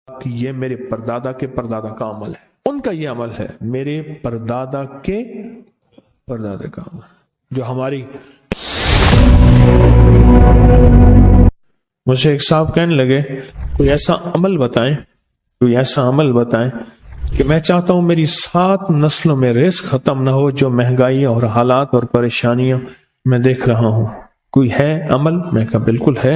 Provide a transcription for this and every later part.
کہ یہ میرے پردادا کے پردادا کا عمل ہے، ان کا یہ عمل ہے، میرے پردادا کے پردادا کا عمل جو ہماری۔ مجھے ایک صاحب کہنے لگے کوئی ایسا عمل بتائیں کہ میں چاہتا ہوں میری 7 نسلوں میں رزق ختم نہ ہو، جو مہنگائی اور حالات اور پریشانیاں میں دیکھ رہا ہوں، کوئی ہے عمل؟ میں کہا بالکل ہے،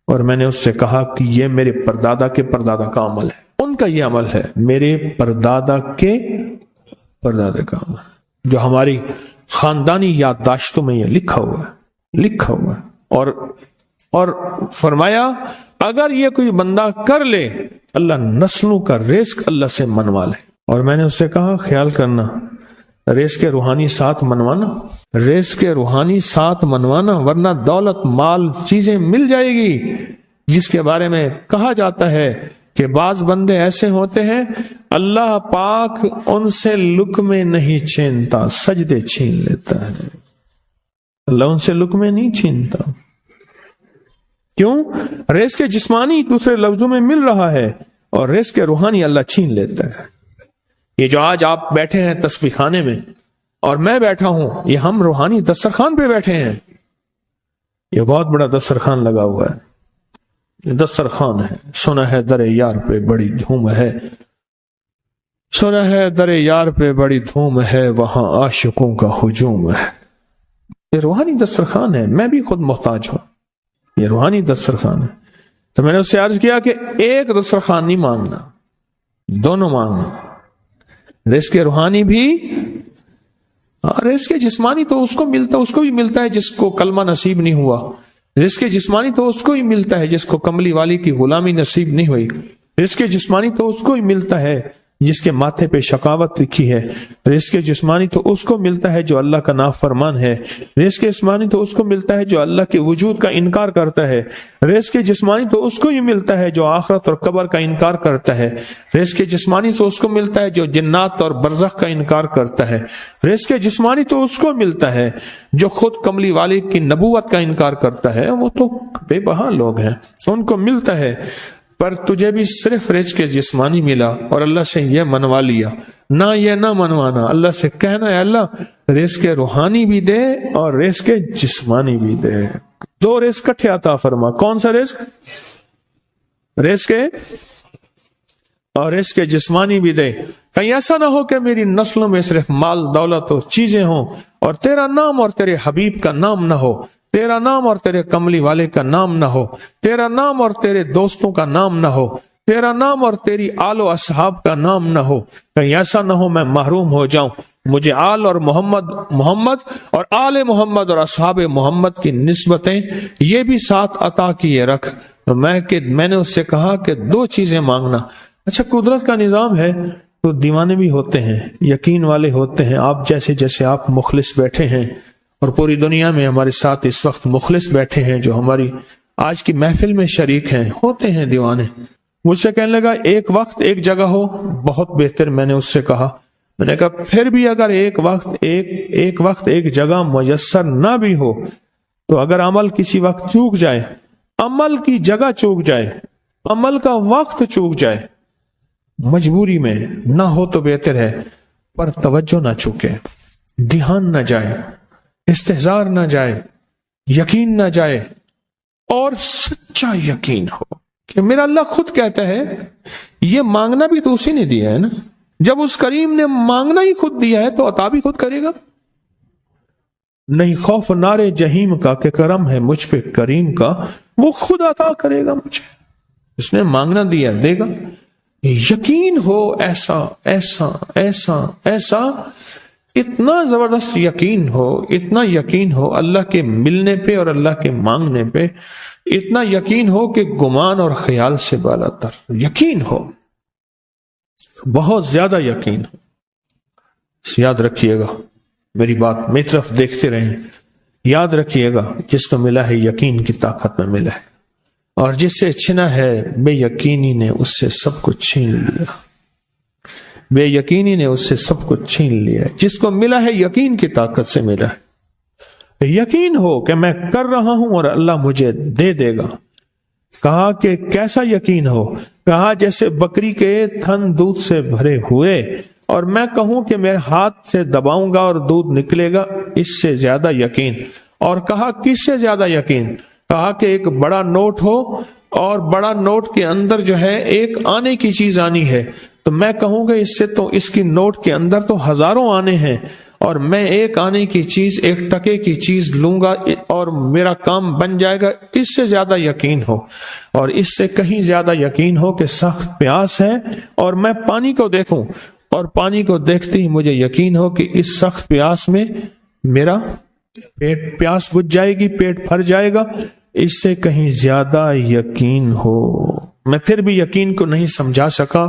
اور میں نے اس سے کہا کہ یہ میرے پردادا کے پردادا کا عمل ہے، ان کا یہ عمل ہے، میرے پردادا کے پردادا کا عمل جو ہماری خاندانی یادداشتوں میں یہ لکھا ہوا ہے۔ اور فرمایا اگر یہ کوئی بندہ کر لے اللہ نسلوں کا رزق اللہ سے منوا لے۔ اور میں نے اس سے کہا خیال کرنا رزق کے روحانی ساتھ منوانا، ورنہ دولت مال چیزیں مل جائے گی، جس کے بارے میں کہا جاتا ہے کہ بعض بندے ایسے ہوتے ہیں اللہ پاک ان سے لقمے نہیں چھینتا، سجدے چھین لیتا ہے، اللہ ان سے لقمے نہیں چھینتا۔ کیوں؟ رزق جسمانی دوسرے لفظوں میں مل رہا ہے، اور رزق روحانی اللہ چھین لیتا ہے۔ یہ جو آج آپ بیٹھے ہیں تسبیح خانے میں اور میں بیٹھا ہوں، یہ ہم روحانی دسترخوان پہ بیٹھے ہیں۔ یہ بہت بڑا دسترخوان لگا ہوا ہے، یہ دسترخوان ہے۔ سنا ہے در یار پہ بڑی دھوم ہے، سنا ہے در یار پہ بڑی دھوم ہے، وہاں عاشقوں کا ہجوم ہے۔ یہ روحانی دسترخوان ہے، میں بھی خود محتاج ہوں، یہ روحانی دسترخوان ہے۔ تو میں نے اس سے عرض کیا کہ ایک دسترخوان نہیں مانگنا، دونوں مانگنا، رزق روحانی بھی اور رزق جسمانی تو اس کو بھی ملتا ہے جس کو کلمہ نصیب نہیں ہوا، رزق جسمانی تو اس کو ہی ملتا ہے جس کو کملی والی کی غلامی نصیب نہیں ہوئی، رزق جسمانی تو اس کو ہی ملتا ہے جس کے ماتھے پہ شقاوت لکھی ہے، رزق جسمانی تو اس کو ملتا ہے جو اللہ کا نافرمان ہے، رزق جسمانی تو اس کو ملتا ہے جو اللہ کے وجود کا انکار کرتا ہے، رزق جسمانی تو اس کو ہی ملتا ہے جو آخرت اور قبر کا انکار کرتا ہے، رزق جسمانی تو اس کو ملتا ہے جو جنات اور برزخ کا انکار کرتا ہے، رزق جسمانی تو اس کو ملتا ہے جو خود کملی والی کی نبوت کا انکار کرتا ہے، وہ تو بے بہا لوگ ہیں، ان کو ملتا ہے۔ پر تجھے بھی صرف رزق جسمانی ملا اور اللہ سے یہ منوا لیا، نہ یہ نہ منوانا، اللہ سے کہنا ہے اللہ رزق روحانی بھی دے اور رزق جسمانی بھی دے، 2 رزق کٹھے عطا فرما۔ کون سا رزق؟ رزق اور رزق جسمانی بھی دے۔ کہیں ایسا نہ ہو کہ میری نسلوں میں صرف مال دولت اور چیزیں ہوں اور تیرا نام اور تیرے حبیب کا نام نہ ہو، تیرا نام اور تیرے کملی والے کا نام نہ ہو، تیرا نام اور تیرے دوستوں کا نام نہ ہو، تیرا نام اور تیری آل و اصحاب کا نام نہ ہو۔ کہیں ایسا نہ ہو میں محروم ہو جاؤں، مجھے آل اور محمد اور آل محمد اور اصحاب محمد کی نسبتیں یہ بھی ساتھ عطا کیے رکھ۔ میں نے اس سے کہا کہ 2 چیزیں مانگنا۔ اچھا قدرت کا نظام ہے تو دیوانے بھی ہوتے ہیں، یقین والے ہوتے ہیں، آپ جیسے آپ مخلص بیٹھے ہیں، اور پوری دنیا میں ہمارے ساتھ اس وقت مخلص بیٹھے ہیں جو ہماری آج کی محفل میں شریک ہیں، ہوتے ہیں دیوانے۔ مجھ سے کہنے لگا ایک وقت ایک جگہ ہو بہت بہتر۔ میں نے اس سے کہا، میں نے کہا پھر بھی اگر ایک وقت ایک جگہ میسر نہ بھی ہو تو اگر عمل کسی وقت چوک جائے، عمل کی جگہ چوک جائے، عمل کا وقت چوک جائے، مجبوری میں نہ ہو تو بہتر ہے، پر توجہ نہ چوکے، دھیان نہ جائے، استحضار نہ جائے، یقین نہ جائے، اور سچا یقین ہو کہ میرا اللہ خود کہتا ہے یہ مانگنا بھی تو اسی نے دیا ہے نا، جب اس کریم نے مانگنا ہی خود دیا ہے تو عطا بھی خود کرے گا۔ نہیں خوف نارے جہیم کا کہ کرم ہے مجھ پہ کریم کا، وہ خود عطا کرے گا مجھے، اس نے مانگنا دیا دے گا۔ یقین ہو ایسا ایسا ایسا ایسا، اتنا زبردست یقین ہو، اتنا یقین ہو اللہ کے ملنے پہ اور اللہ کے مانگنے پہ، اتنا یقین ہو کہ گمان اور خیال سے بالا تر یقین ہو، بہت زیادہ یقین ہو۔ یاد رکھیے گا میری بات، میری طرف دیکھتے رہیں، یاد رکھیے گا جس کو ملا ہے یقین کی طاقت میں ملا ہے، اور جس سے چھنا ہے بے یقینی نے اس سے سب کچھ چھین لیا، بے یقینی نے اس سے سب کچھ چھین لیا ہے۔ جس کو ملا ہے یقین کی طاقت سے ملا ہے، یقین ہو کہ میں کر رہا ہوں اور اللہ مجھے دے دے گا، کہا کہ کیسا یقین ہو؟ کہا جیسے بکری کے تھن دودھ سے بھرے ہوئے، اور میں کہوں کہ میرے ہاتھ سے دباؤں گا اور دودھ نکلے گا، اس سے زیادہ یقین۔ اور کہا کس سے زیادہ یقین؟ کہا کہ ایک بڑا نوٹ ہو اور بڑا نوٹ کے اندر جو ہے ایک آنے کی چیز آنی ہے، تو میں کہوں گا اس سے تو اس کی نوٹ کے اندر تو ہزاروں آنے ہیں، اور میں ایک آنے کی چیز، ایک ٹکے کی چیز لوں گا اور میرا کام بن جائے گا۔ اس سے زیادہ یقین ہو، اور اس سے کہیں زیادہ یقین ہو کہ سخت پیاس ہے اور میں پانی کو دیکھوں، اور پانی کو دیکھتے ہی مجھے یقین ہو کہ اس سخت پیاس میں میرا پیاس بجھ جائے گی، پیٹ بھر جائے گا۔ اس سے کہیں زیادہ یقین ہو۔ میں پھر بھی یقین کو نہیں سمجھا سکا،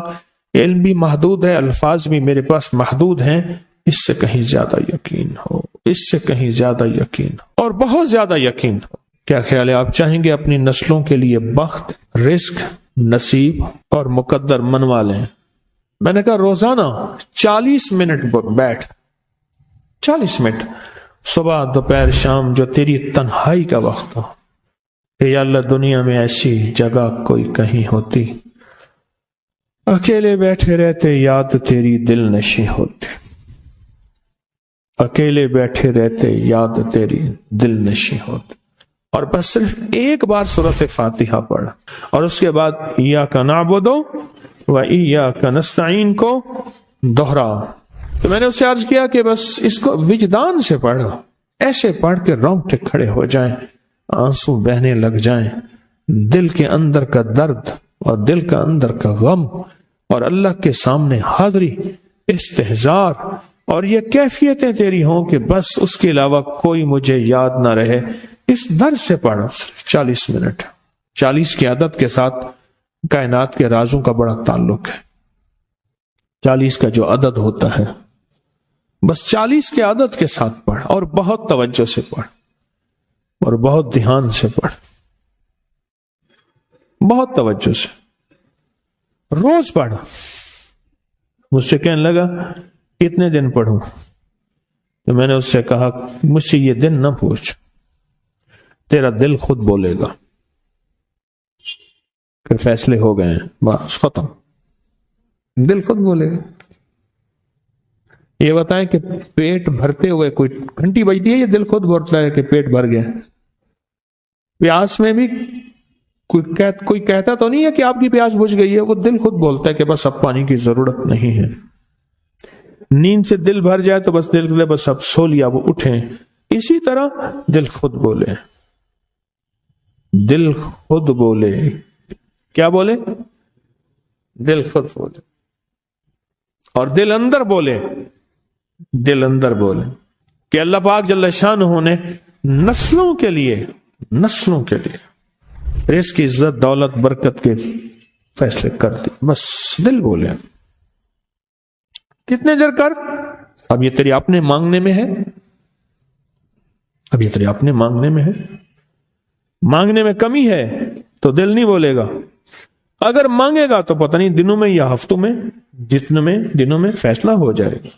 علم بھی محدود ہے، الفاظ بھی میرے پاس محدود ہیں۔ اس سے کہیں زیادہ یقین ہو، اس سے کہیں زیادہ یقین ہو، اور بہت زیادہ یقین ہو۔ کیا خیال ہے؟ آپ چاہیں گے اپنی نسلوں کے لیے بخت، رزق، نصیب اور مقدر منوا لیں؟ میں نے کہا روزانہ 40 منٹ بیٹھ، 40 منٹ صبح دوپہر شام، جو تیری تنہائی کا وقت ہو، کہ یا اللہ دنیا میں ایسی جگہ کوئی کہیں ہوتی، اکیلے بیٹھے رہتے یاد تیری دل نشیں ہوتی، اکیلے بیٹھے رہتے یاد تیری دل نشیں ہوتی، اور بس صرف ایک بار سورۃ فاتحہ پڑھ، اور اس کے بعد ایاک نعبد و ایاک نستعین کو دوہرا۔ تو میں نے اس سے عرض کیا کہ بس اس کو وجدان سے پڑھو، ایسے پڑھ کے رونگٹے کھڑے ہو جائیں، آنسو بہنے لگ جائیں، دل کے اندر کا درد اور دل کا اندر کا غم، اور اللہ کے سامنے حاضری، استحضار، اور یہ کیفیتیں تیری ہوں کہ بس اس کے علاوہ کوئی مجھے یاد نہ رہے۔ اس درد سے پڑھو، صرف 40 منٹ۔ 40 کی عدد کے ساتھ کائنات کے رازوں کا بڑا تعلق ہے۔ 40 کا جو عدد ہوتا ہے، بس 40 کے عدد کے ساتھ پڑھ، اور بہت توجہ سے پڑھ، اور بہت دھیان سے پڑھ، بہت توجہ سے، روز پڑھ۔ مجھ سے کہنے لگا کتنے دن پڑھوں؟ تو میں نے اس سے کہا مجھ سے یہ دن نہ پوچھ، تیرا دل خود بولے گا کہ فیصلے ہو گئے ہیں، بس ختم، دل خود بولے گا۔ یہ بتائیں کہ پیٹ بھرتے ہوئے کوئی گھنٹی بجتی ہے، یہ دل خود بولتا ہے کہ پیٹ بھر گیا۔ پیاس میں بھی کوئی کہتا تو نہیں ہے کہ آپ کی پیاس بجھ گئی ہے، وہ دل خود بولتا ہے کہ بس اب پانی کی ضرورت نہیں ہے۔ نیند سے دل بھر جائے تو بس دل بس اب سو لیا، وہ اٹھیں۔ اسی طرح دل خود بولے، دل خود بولے، کیا بولے؟ دل خود بولے، اور دل اندر بولے، دل اندر بولے کہ اللہ پاک جل شانہ نے نسلوں کے لیے رزق، عزت، دولت، برکت کے فیصلے کر دی، بس دل بولے۔ کتنے دیر کر؟ اب یہ تیری اپنے مانگنے میں ہے، اب یہ تیری اپنے مانگنے میں ہے۔ مانگنے میں کمی ہے تو دل نہیں بولے گا، اگر مانگے گا تو پتہ نہیں دنوں میں یا ہفتوں میں، جتنے میں دنوں میں فیصلہ ہو جائے گا۔